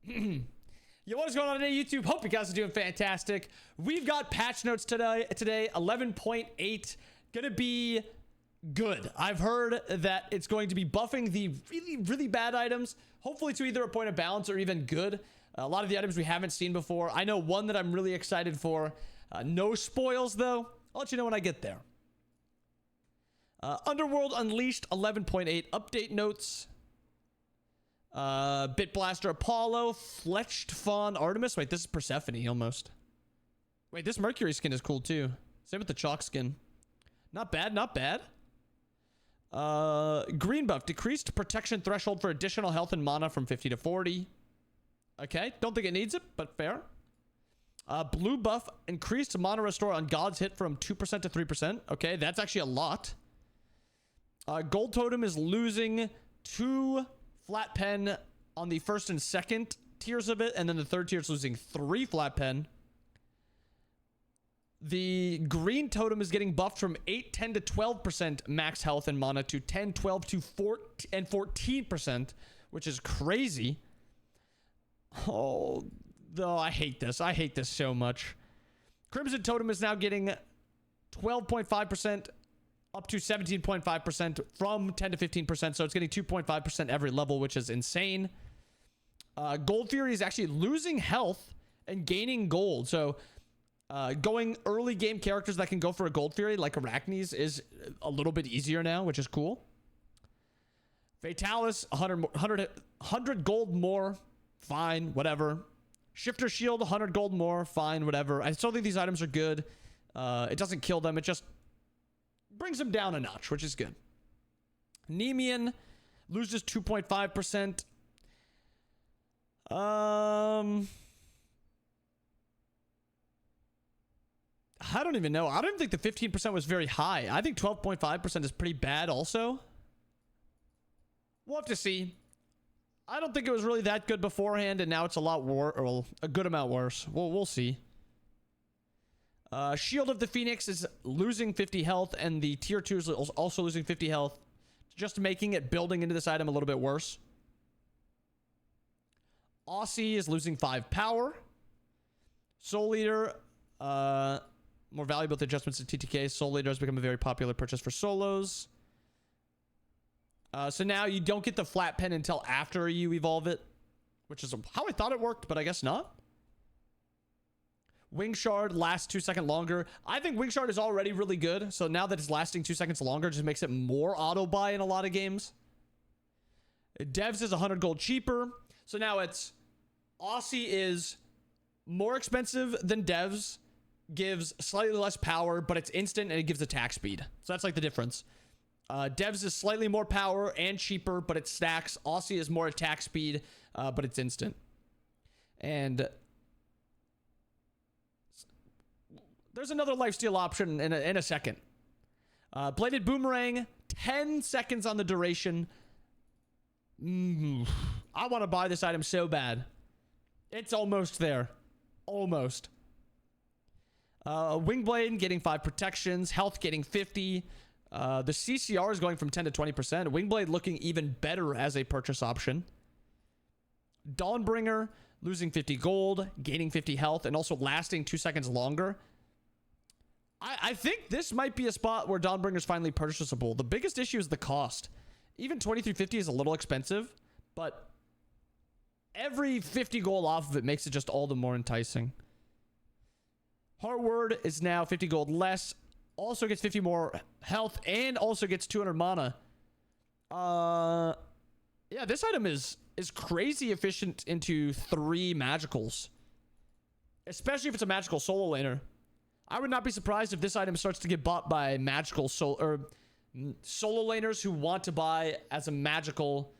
Yo, what is going on today, YouTube? Hope you guys are doing fantastic. We've got patch notes today 11.8. Gonna be good. I've heard that it's going to be buffing the really bad items, hopefully to either a point of balance or even good. A lot of the items we haven't seen before. I know one that I'm really excited for. No spoils, though. I'll let you know when I get there. Underworld Unleashed 11.8 update notes. Bit Blaster Apollo, Fletched Fawn Artemis. Wait, this is Persephone almost. Wait, this Mercury skin is cool too. Same with the chalk skin. Not bad, not bad. Green buff, decreased protection threshold for additional health and mana from 50 to 40. Okay, don't think it needs it, but fair. Blue buff, increased mana restore on God's hit from 2% to 3%. Okay, that's actually a lot. Gold totem is losing 2 flat pen on the first and second tiers of it, and then the third tier is losing 3 flat pen. The green totem is getting buffed from 8, 10 to 12% max health and mana to 10, 12 to 14 and 14%, which is crazy. Oh, though, I hate this. I hate this so much. Crimson totem is now getting 12.5% up to 17.5% from 10 to 15%. So it's getting 2.5% every level, which is insane. Gold Fury is actually losing health and gaining gold. So going early game characters that can go for a Gold Fury like Arachnes is a little bit easier now, which is cool. Fatalis, 100 gold more. Fine, whatever. Shifter Shield, 100 gold more. Fine, whatever. I still think these items are good. It doesn't kill them. It just brings them down a notch, which is good. Nemean loses 2.5%. I don't even know. I don't think the 15% was very high. I think 12.5% is pretty bad also. We'll have to see. I don't think it was really that good beforehand, and now it's a lot worse, or a good amount worse. We'll see. Shield of the Phoenix is losing 50 health, and the tier 2 is also losing 50 health, just making it building into this item a little bit worse. Aussie is losing 5 power. Soul Eater, more valuable with adjustments to TTK. Soul Eater has become a very popular purchase for solos. So now you don't get the flat pen until after you evolve it, which is how I thought it worked, but I guess not. Wing Shard lasts 2 seconds longer. I think Wing Shard is already really good, so now that it's lasting 2 seconds longer, just makes it more auto buy in a lot of games. Devs is 100 gold cheaper, so now it's Aussie is more expensive than Devs, gives slightly less power, but it's instant and it gives attack speed. So that's like the difference. Devs is slightly more power and cheaper, but it stacks. Aussie is more attack speed, but it's instant. And there's another lifesteal option in a second. Bladed Boomerang, 10 seconds on the duration. I want to buy this item so bad. It's almost there. Almost. Wingblade getting 5 protections. Health getting 50. The CCR is going from 10 to 20%. Wingblade looking even better as a purchase option. Dawnbringer losing 50 gold, gaining 50 health, and also lasting 2 seconds longer. I think this might be a spot where Dawnbringer is finally purchasable. The biggest issue is the cost. Even 2350 is a little expensive, but every 50 gold off of it makes it just all the more enticing. Heartward is now 50 gold less. Also gets 50 more health and also gets 200 mana. Yeah, this item is crazy efficient into 3 magicals. Especially if it's a magical solo laner. I would not be surprised if this item starts to get bought by magical solo laners who want to buy as a magical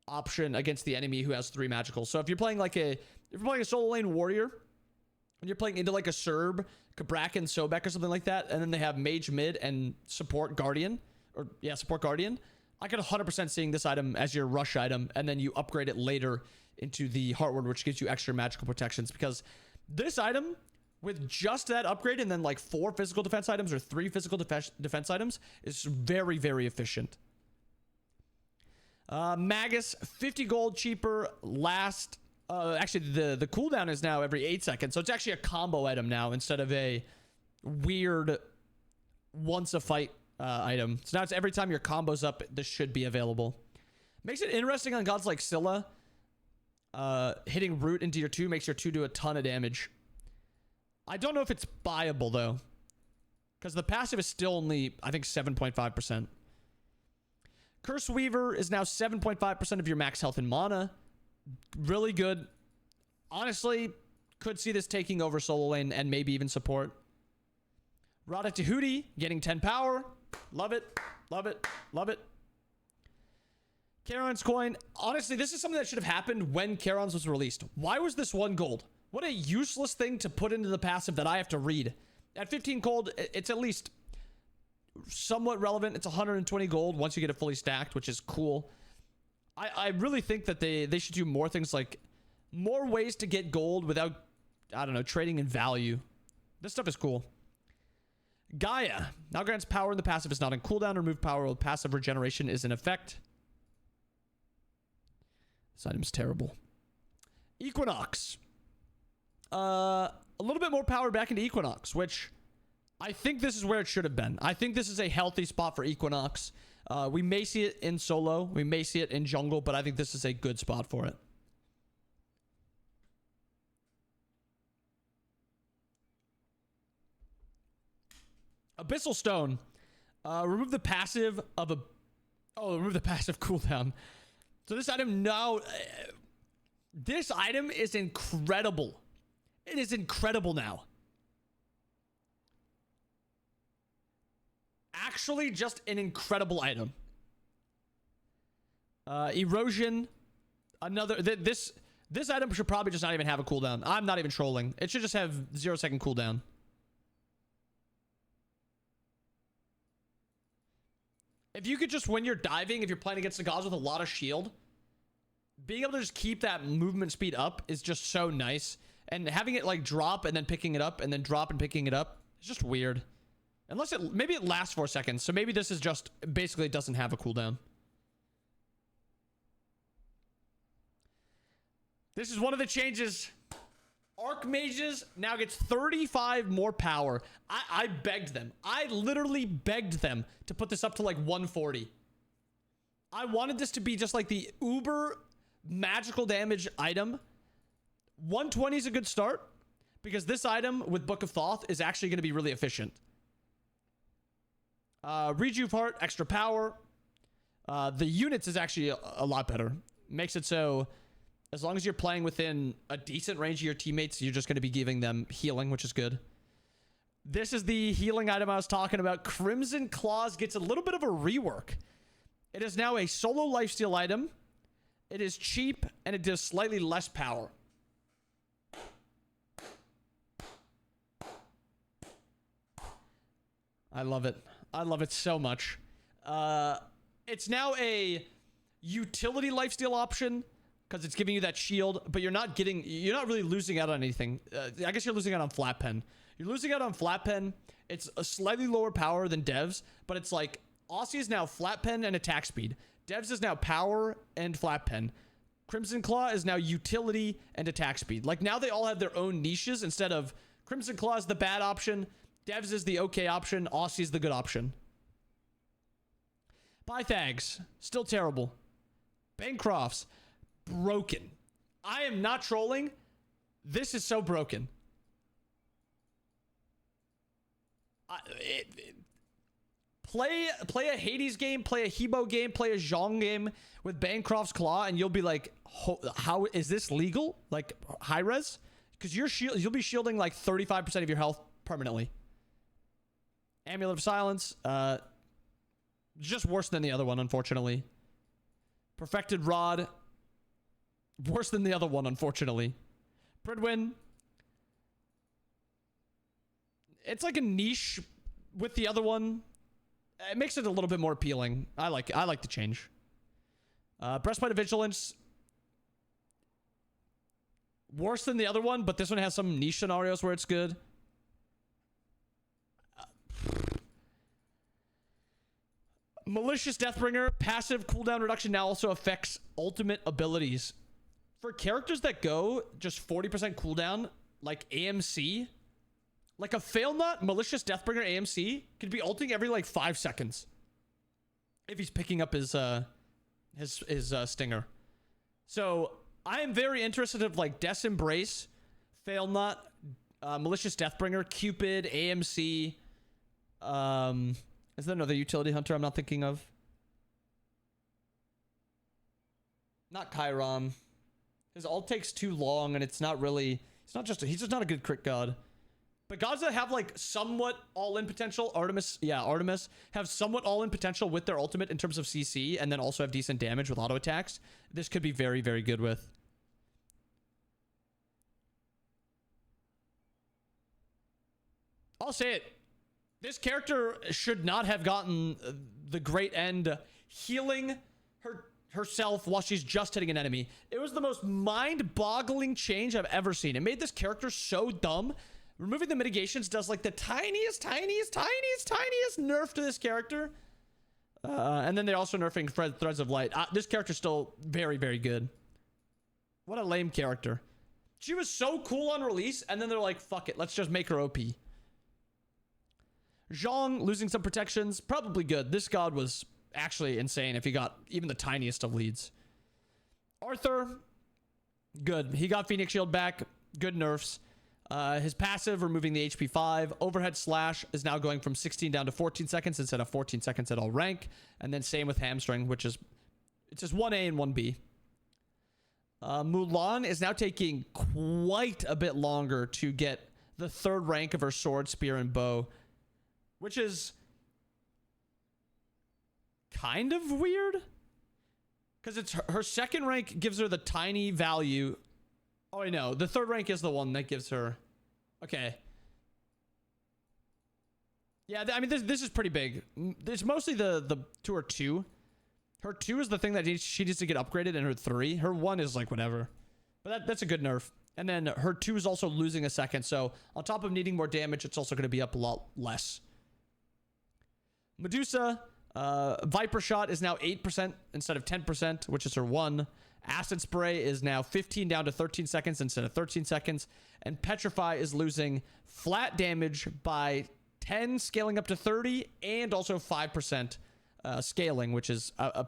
option against the enemy who has 3 magicals. So if you're playing like if you're playing a solo lane warrior and you're playing into like a Serb, Kabrakan, Sobek or something like that, and then they have mage mid and support guardian, support guardian, I could 100% seeing this item as your rush item, and then you upgrade it later into the Heartward, which gives you extra magical protections, because this item with just that upgrade and then like 4 physical defense items or 3 physical defense items is very, very efficient. Magus, 50 gold cheaper, last Actually, the cooldown is now every 8 seconds. So it's actually a combo item now instead of a weird once a fight item. So now it's every time your combo's up, this should be available. Makes it interesting on gods like Scylla. Hitting root into your 2 makes your 2 do a ton of damage. I don't know if it's buyable though, because the passive is still only, I think, 7.5%. Curse Weaver is now 7.5% of your max health and mana. Really good. Honestly, could see this taking over solo lane and maybe even support. Rada Tahuti getting 10 power. Love it. Love it. Love it. Charon's coin. Honestly, this is something that should have happened when Charon's was released. Why was this 1 gold? What a useless thing to put into the passive that I have to read. At 15 gold, it's at least somewhat relevant. It's 120 gold once you get it fully stacked, which is cool. I really think that they should do more things, like more ways to get gold without, I don't know, trading in value. This stuff is cool. Gaia now grants power and the passive is not in cooldown. Remove power while passive regeneration is in effect. This item's terrible. Equinox. A little bit more power back into Equinox, which I think this is where it should have been. I think this is a healthy spot for Equinox. We may see it in solo. We may see it in jungle, but I think this is a good spot for it. Abyssal Stone. Remove the passive of a... Oh, remove the passive cooldown. So this item now... this item is incredible. It is incredible now. Actually, just an incredible item. Erosion. Another... This item should probably just not even have a cooldown. I'm not even trolling. It should just have 0-second cooldown. If you could just, when you're diving, if you're playing against the gods with a lot of shield, being able to just keep that movement speed up is just so nice. And having it like drop and then picking it up and then drop and picking it up, it's just weird. Unless it, maybe it lasts 4 seconds. So maybe this is just, basically it doesn't have a cooldown. This is one of the changes. Archmages now gets 35 more power. I begged them. I literally begged them to put this up to like 140. I wanted this to be just like the uber magical damage item. 120 is a good start because this item with Book of Thoth is actually going to be really efficient. Rejuve Heart, extra power. The units is actually a lot better. Makes it so as long as you're playing within a decent range of your teammates, you're just going to be giving them healing, which is good. This is the healing item I was talking about. Crimson Claws gets a little bit of a rework. It is now a solo lifesteal item. It is cheap, and it does slightly less power. I love it. I love it so much. It's now a utility lifesteal option because it's giving you that shield, but you're not really losing out on anything. I guess you're losing out on flat pen. You're losing out on flat pen. It's a slightly lower power than Devs, but it's like Aussie is now flat pen and attack speed. Devs is now power and flat pen. Crimson Claw is now utility and attack speed. Like now they all have their own niches instead of Crimson Claw is the bad option. Devs is the okay option. Aussie is the good option. Pythags, still terrible. Bancrofts, broken. I am not trolling. This is so broken. Play a Hades game, play a Hebo game, play a Zhong game with Bancroft's Claw, and you'll be like, how is this legal? Like Hirez? Because you'll be shielding like 35% of your health permanently. Amulet of Silence, just worse than the other one, unfortunately. Perfected Rod, worse than the other one, unfortunately. Pridwin, it's like a niche with the other one. It makes it a little bit more appealing. I like the change. Breastplate of Vigilance, worse than the other one, but this one has some niche scenarios where it's good. Malicious Deathbringer, passive cooldown reduction now also affects ultimate abilities. For characters that go just 40% cooldown, like AMC, like a Fail Not Malicious Deathbringer AMC could be ulting every like 5 seconds if he's picking up his stinger. So I am very interested of like Death's Embrace, Fail Not, Malicious Deathbringer, Cupid, AMC. Is there another utility hunter I'm not thinking of? Not Chiron. His ult takes too long, and it's not really. He's just not a good crit god. But gods that have like somewhat all-in potential, Artemis have somewhat all-in potential with their ultimate in terms of CC, and then also have decent damage with auto attacks. This could be very, very good with. I'll say it. This character should not have gotten the great end healing herself while she's just hitting an enemy. It was the most mind-boggling change I've ever seen. It made this character so dumb. Removing the mitigations does like the tiniest nerf to this character. And then they're also nerfing Threads of Light. This character's still very, very good. What a lame character. She was so cool on release, and then they're like, fuck it, let's just make her OP. Zhong losing some protections, probably good. This god was actually insane if he got even the tiniest of leads. Arthur, good. He got Phoenix Shield back. Good nerfs. His passive, removing the HP 5. Overhead Slash is now going from 16 down to 14 seconds instead of 14 seconds at all rank. And then same with Hamstring, which is it's just 1A and 1B. Mulan is now taking quite a bit longer to get the 3rd rank of her sword, spear, and bow, which is kind of weird because it's her 2nd rank gives her the tiny value. Oh, I know. The 3rd rank is the one that gives her. Okay. Yeah, I mean, this is pretty big. It's mostly the 2 or 2. Her 2 is the thing that she needs to get upgraded, and her 3. Her 1 is like whatever. But that's a good nerf. And then her 2 is also losing a second. So on top of needing more damage, it's also going to be up a lot less. Medusa, Viper Shot is now 8% instead of 10%, which is her 1. Acid Spray is now 15 down to 13 seconds instead of 13 seconds. And Petrify is losing flat damage by 10, scaling up to 30, and also 5% scaling, which is a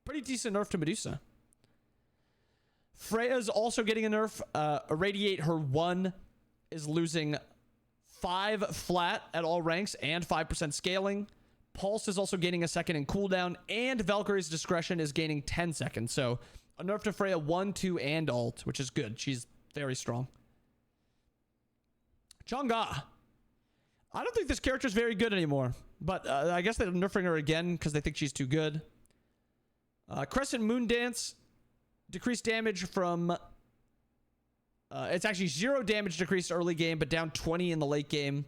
pretty decent nerf to Medusa. Freya's also getting a nerf. Irradiate, her 1, is losing 5 flat at all ranks and 5% scaling. Pulse is also gaining a second in cooldown, and Valkyrie's Discretion is gaining 10 seconds. So a nerf to Freya 1, 2, and ult, which is good. She's very strong. Chang'e. I don't think this character is very good anymore, but I guess they're nerfing her again because they think she's too good. Crescent Moon Dance, decreased damage from... it's actually 0 damage decreased early game, but down 20 in the late game,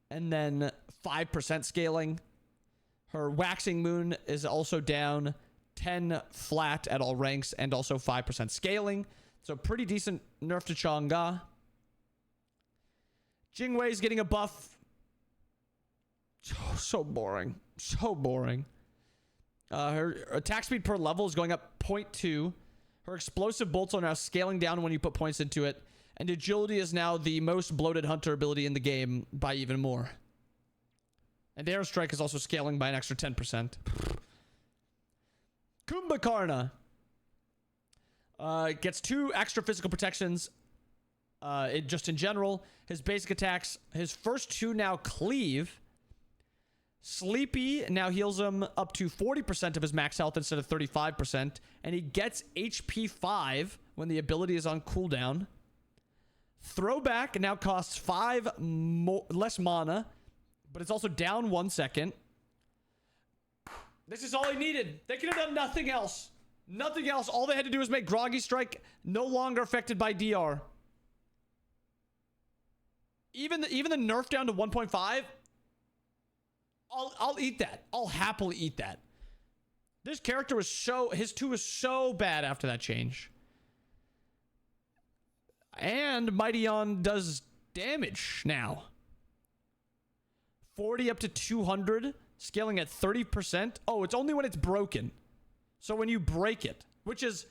and then 5% scaling. Her Waxing Moon is also down 10 flat at all ranks and also 5% scaling. So pretty decent nerf to Chang'e. Jingwei's getting a buff. So boring. So boring. Her attack speed per level is going up 0.2. Her explosive bolts are now scaling down when you put points into it. And agility is now the most bloated hunter ability in the game by even more. And airstrike is also scaling by an extra 10%. Kumbhakarna gets 2 extra physical protections. Just in general, his basic attacks, his first 2 now cleave. Sleepy now heals him up to 40% of his max health instead of 35%, and he gets HP 5 when the ability is on cooldown. Throwback now costs 5 less mana, but it's also down 1 second. This is all he needed. They could have done nothing else. Nothing else. All they had to do was make Groggy Strike no longer affected by DR. Even the nerf down to 1.5, I'll eat that. I'll happily eat that. This character was his 2 was so bad after that change. And Mightyon does damage now. 40 up to 200, scaling at 30%. Oh, it's only when it's broken. So when you break it, which is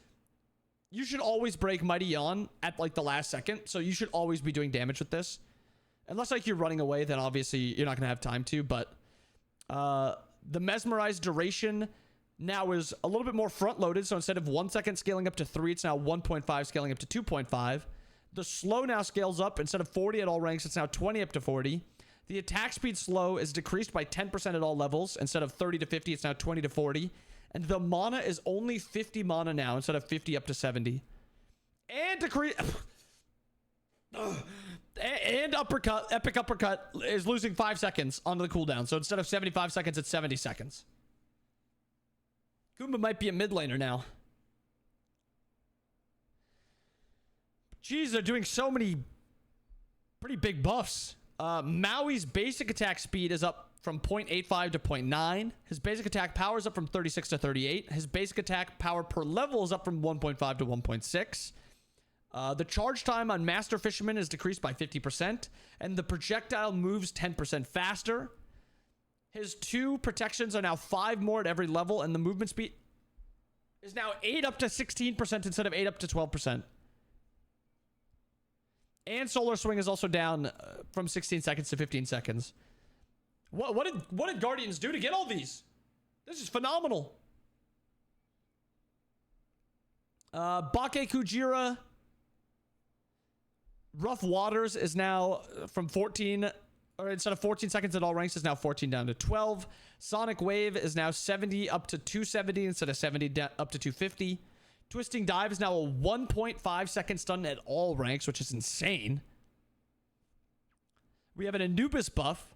You should always break Mighty Yawn at like the last second. So you should always be doing damage with this. Unless like you're running away, then obviously you're not going to have time to. But the Mesmerize duration now is a little bit more front loaded. So instead of 1 second scaling up to 3, it's now 1.5 scaling up to 2.5. The slow now scales up. Instead of 40 at all ranks, it's now 20 up to 40. The attack speed slow is decreased by 10% at all levels. Instead of 30 to 50, it's now 20 to 40. And the mana is only 50 mana now instead of 50 up to 70. And decrease... and uppercut, epic uppercut is losing 5 seconds onto the cooldown. So instead of 75 seconds, it's 70 seconds. Goomba might be a mid laner now. Jeez, they're doing so many pretty big buffs. Maui's basic attack speed is up from 0.85 to 0.9. His basic attack power is up from 36 to 38. His basic attack power per level is up from 1.5 to 1.6. The charge time on Master Fisherman is decreased by 50%, and the projectile moves 10% faster. His 2 protections are now 5 more at every level, and the movement speed is now 8 up to 16% instead of 8 up to 12%. And Solar Swing is also down from 16 seconds to 15 seconds. What did Guardians do to get all these? This is phenomenal. Bake Kujira. Rough Waters is now from 14, or instead of 14 seconds at all ranks, is now 14 down to 12. Sonic Wave is now 70 up to 270 instead of 70 up to 250. Twisting Dive is now a 1.5 second stun at all ranks, which is insane. We have an Anubis buff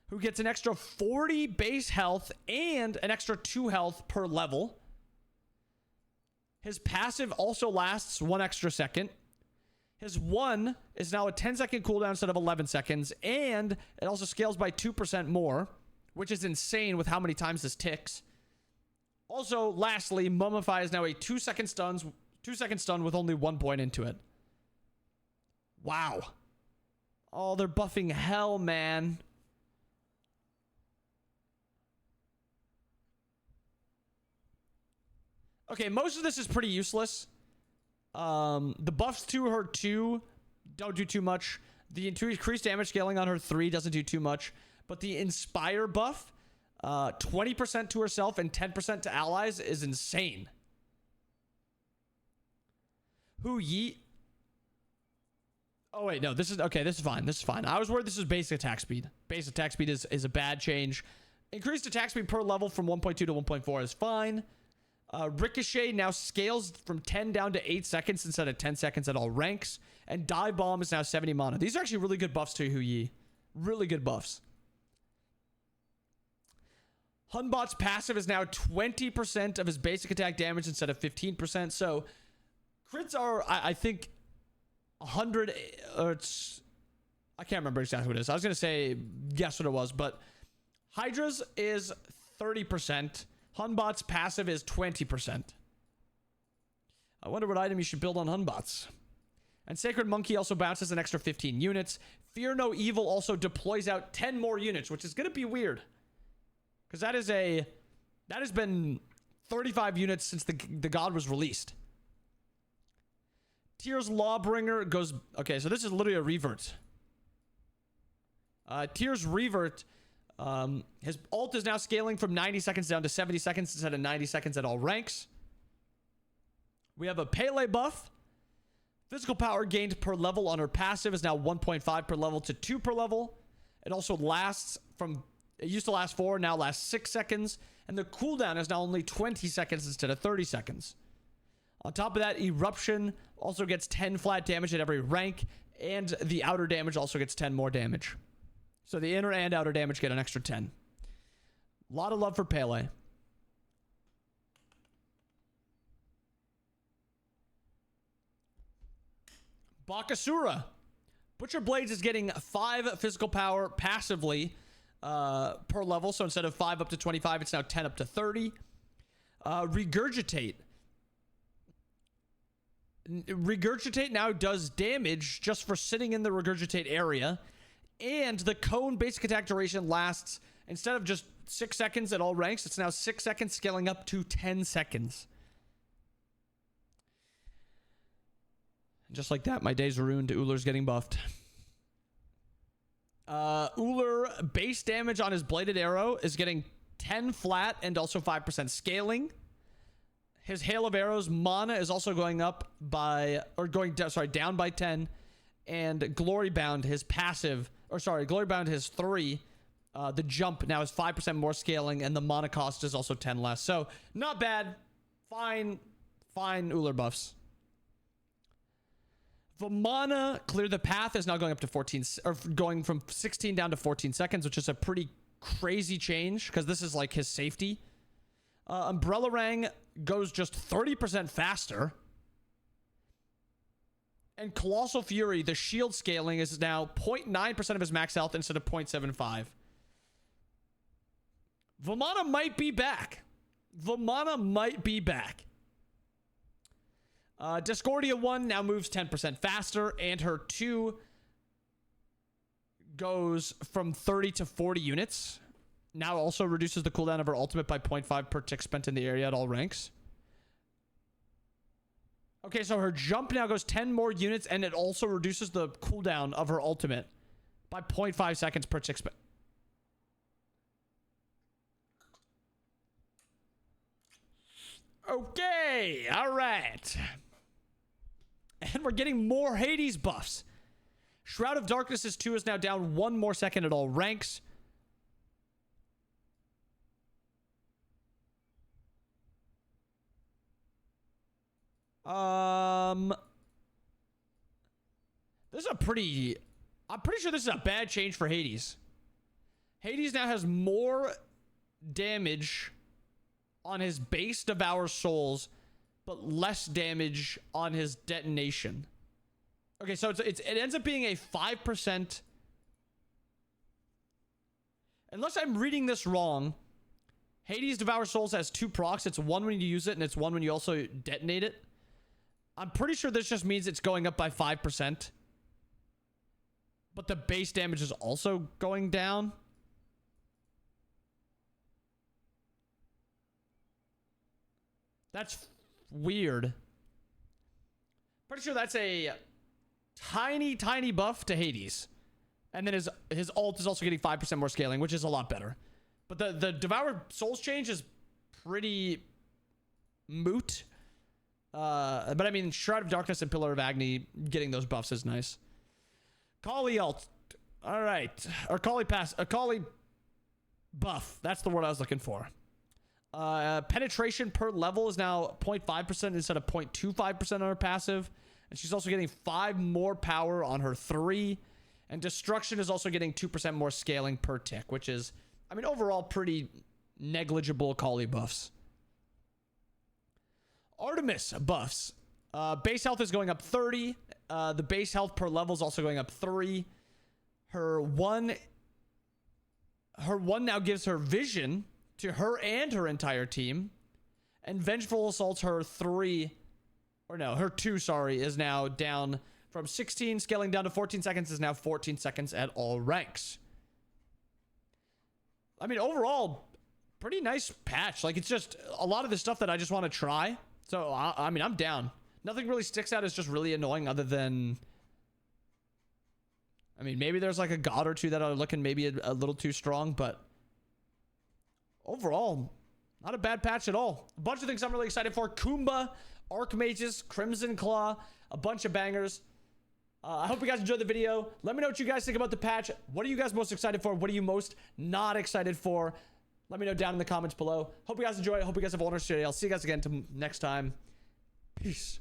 who gets an extra 40 base health and an extra 2 health per level. His passive also lasts 1 extra second. His 1 is now a 10-second cooldown instead of 11 seconds, and it also scales by 2% more, which is insane with how many times this ticks. Also, lastly, Mummify is now a 2-second stun with only 1 point into it. Wow. Oh, they're buffing hell, man. Okay, most of this is pretty useless. The buffs to her 2 don't do too much. The increased damage scaling on her 3 doesn't do too much. But the Inspire buff, 20% to herself and 10% to allies is insane. Hu Yi. Oh, wait, no, this is okay. This is fine. This is fine. I was worried this is basic attack speed. Basic attack speed is a bad change. Increased attack speed per level from 1.2 to 1.4 is fine. Ricochet now scales from 10 down to 8 seconds instead of 10 seconds at all ranks. And Dive Bomb is now 70 mana. These are actually really good buffs to Hu Yi. Really good buffs. Hunbot's passive is now 20% of his basic attack damage instead of 15%. So crits are, I think, 100. Or it's, I can't remember exactly what it is. I was going to say guess what it was. But Hydra's is 30%. Hunbot's passive is 20%. I wonder what item you should build on Hunbots. And Sacred Monkey also bounces an extra 15 units. Fear No Evil also deploys out 10 more units, which is going to be weird. Because that has been 35 units since the god was released. Tyr's Lawbringer goes... Okay, so this is literally a revert. Tyr's Revert... his ult is now scaling from 90 seconds down to 70 seconds instead of 90 seconds at all ranks. We have a Pele buff. Physical power gained per level on her passive is now 1.5 per level to 2 per level. It also lasts from... It used to last 4, now lasts 6 seconds. And the cooldown is now only 20 seconds instead of 30 seconds. On top of that, Eruption also gets 10 flat damage at every rank. And the outer damage also gets 10 more damage. So the inner and outer damage get an extra 10. A lot of love for Pele. Bakasura. Butcher Blades is getting 5 physical power passively per level. So instead of 5 up to 25, it's now 10 up to 30. Regurgitate. Regurgitate now does damage just for sitting in the regurgitate area. And the cone basic attack duration lasts, instead of just 6 seconds at all ranks, it's now 6 seconds, scaling up to 10 seconds. Just like that, my day's ruined. Ullr's getting buffed. Ullr base damage on his bladed arrow is getting 10 flat and also 5% scaling. His hail of arrows mana is also going up by, or going down, sorry, down by 10. And Glory Bound, his passive, or sorry, Glory Bound, his 3. The jump now is 5% more scaling, and the mana cost is also 10 less. So not bad. Fine Ullr buffs. Vamana Clear the Path is now going up to 14, or going from 16 down to 14 seconds, which is a pretty crazy change because this is like his safety. Umbrella Rang goes just 30% faster. And Colossal Fury, the shield scaling is now 0.9% of his max health instead of 0.75. Vamana might be back. Vamana might be back. Discordia 1 now moves 10% faster, and her 2 goes from 30 to 40 units. Now also reduces the cooldown of her ultimate by 0.5 per tick spent in the area at all ranks. Okay, so her jump now goes 10 more units, and it also reduces the cooldown of her ultimate by 0.5 seconds per tick spent. Okay, all right. And we're getting more Hades buffs. Shroud of Darkness's 2 is now down 1 more second at all ranks. This is a pretty... I'm pretty sure this is a bad change for Hades. Hades now has more damage on his base Devour Souls, but less damage on his detonation. Okay, so it ends up being a 5%... Unless I'm reading this wrong, Hades Devour Souls has 2 procs. It's one when you use it, and it's one when you also detonate it. I'm pretty sure this just means it's going up by 5%. But the base damage is also going down. That's weird. Pretty sure that's a tiny buff to Hades. And then his ult is also getting 5% more scaling, which is a lot better. But the Devour Souls change is pretty moot. But I mean, Shroud of Darkness and Pillar of Agni getting those buffs is nice. Kali ult. All right. Or Kali pass. A Kali buff. That's the word I was looking for. Penetration per level is now 0.5% instead of 0.25% on her passive. And she's also getting 5 more power on her 3. And Destruction is also getting 2% more scaling per tick, which is, I mean, overall pretty negligible Kali buffs. Artemis buffs. Base health is going up 30. The base health per level is also going up 3. Her one now gives her vision to her and her entire team. And Vengeful Assault's her 2, sorry, is now down from 16, scaling down to 14 seconds, is now 14 seconds at all ranks. I mean, overall, pretty nice patch. Like, it's just a lot of the stuff that I just want to try. So, I mean, I'm down. Nothing really sticks out as just really annoying other than... I mean, maybe there's like a god or two that are looking maybe a little too strong, but... Overall, not a bad patch at all. A bunch of things I'm really excited for. Kumba, Archmages, Crimson Claw, a bunch of bangers. I hope you guys enjoyed the video. Let me know what you guys think about the patch. What are you guys most excited for? What are you most not excited for? Let me know down in the comments below. Hope you guys enjoy it. Hope you guys have a wonderful day. I'll see you guys again next time. Peace.